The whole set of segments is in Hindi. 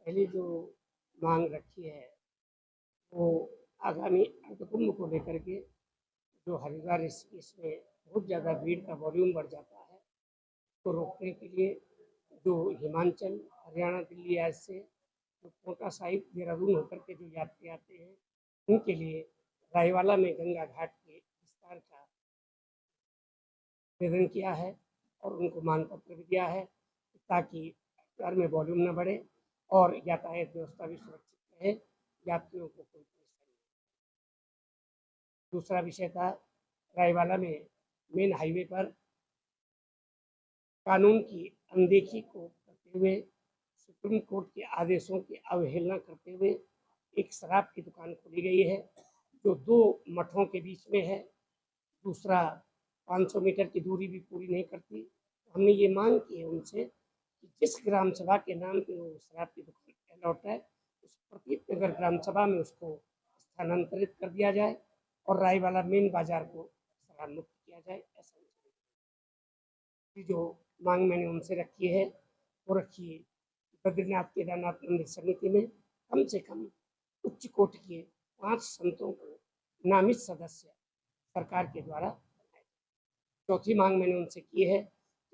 पहली जो मांग रखी है वो आगामी अर्धकुंभ को लेकर के जो हरिद्वार इसमें बहुत ज़्यादा भीड़ का वॉल्यूम बढ़ जाता है, तो रोकने के लिए जो हिमाचल, हरियाणा, दिल्ली ऐसे जो कोटा साहिब, देहरादून होकर के जो यात्री आते हैं, उनके लिए रायवाला में गंगा घाट के विस्तार का निवेदन किया है और उनको मांग पत्र भी दिया है ताकि हरिद्वार में वॉल्यूम न बढ़े और यातायात व्यवस्था भी सुरक्षित रहे, यात्रियों को कोई परेशानी नहीं। दूसरा विषय था रायवाला में मेन हाईवे पर कानून की अनदेखी को करते हुए, सुप्रीम कोर्ट के आदेशों की अवहेलना करते हुए एक शराब की दुकान खोली गई है जो 2 मठों के बीच में है। दूसरा 500 मीटर की दूरी भी पूरी नहीं करती। हमने ये मांग की है उनसे कि जिस ग्राम सभा के नाम पे वो शराब की दुकान अलॉट है, उस प्रतीत नगर ग्राम सभा में उसको स्थानांतरित कर दिया जाए और रायवाला मेन बाजार को शराब मुक्त किया जाए। ऐसा जो मांग मैंने उनसे रखी है वो रखी है बद्रीनाथ केदारनाथ मंदिर समिति में कम से कम उच्च कोटि के 5 संतों को नामित सदस्य सरकार के द्वारा बनाए। चौथी मांग मैंने उनसे की है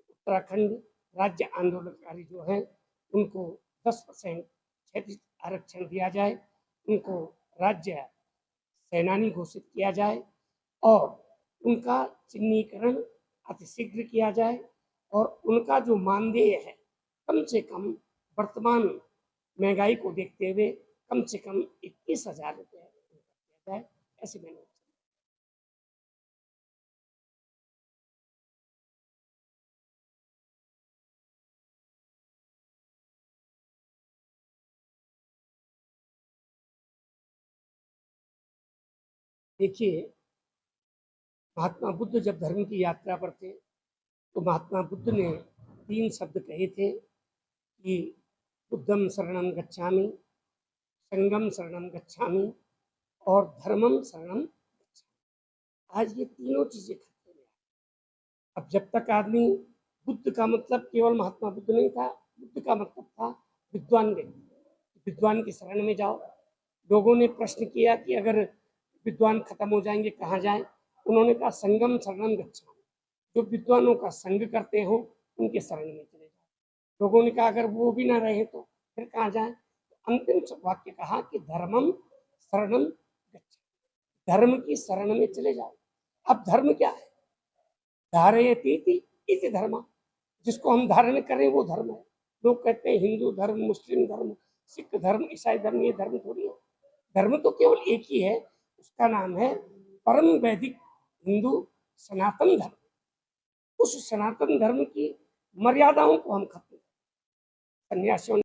उत्तराखंड राज्य आंदोलनकारी जो हैं उनको 10% क्षेत्रीय आरक्षण दिया जाए, उनको राज्य सेनानी घोषित किया जाए और उनका चिन्हीकरण अतिशीघ्र किया जाए और उनका जो मानदेय है कम से कम वर्तमान महंगाई को देखते हुए कम से कम 21,000 रुपये किया जाए। ऐसे मैंने देखिए, महात्मा बुद्ध जब धर्म की यात्रा पर थे तो महात्मा बुद्ध ने 3 शब्द कहे थे कि बुद्धम शरणं गच्छामि, संगम शरणं गच्छामि और धर्मम शरणं गच्छामि। आज ये तीनों चीजें खत्म हो गई। अब जब तक आदमी बुद्ध का मतलब केवल महात्मा बुद्ध नहीं था, बुद्ध का मतलब था विद्वान व्यक्ति, विद्वान की शरण में जाओ। लोगों ने प्रश्न किया कि अगर विद्वान खत्म हो जाएंगे कहाँ जाएं? उन्होंने कहा संगम शरणं गच्छामि, जो विद्वानों का संग करते हो उनके शरण में चले जाओ। लोगों ने कहा अगर वो भी ना रहे तो फिर कहाँ जाए? तो अंतिम वाक्य कहा कि धर्मम शरणं गच्छामि, धर्म की शरण में चले जाओ। अब धर्म क्या है? धारयति इति धर्म, जिसको हम धारण करें वो धर्म है। लोग कहते हैं हिंदू धर्म, मुस्लिम धर्म, सिख धर्म, ईसाई धर्म, ये धर्म थोड़ी है। धर्म तो केवल एक ही है, उसका नाम है परम वैदिक हिंदू सनातन धर्म। उस सनातन धर्म की मर्यादाओं को हम खत्म, सन्यासियों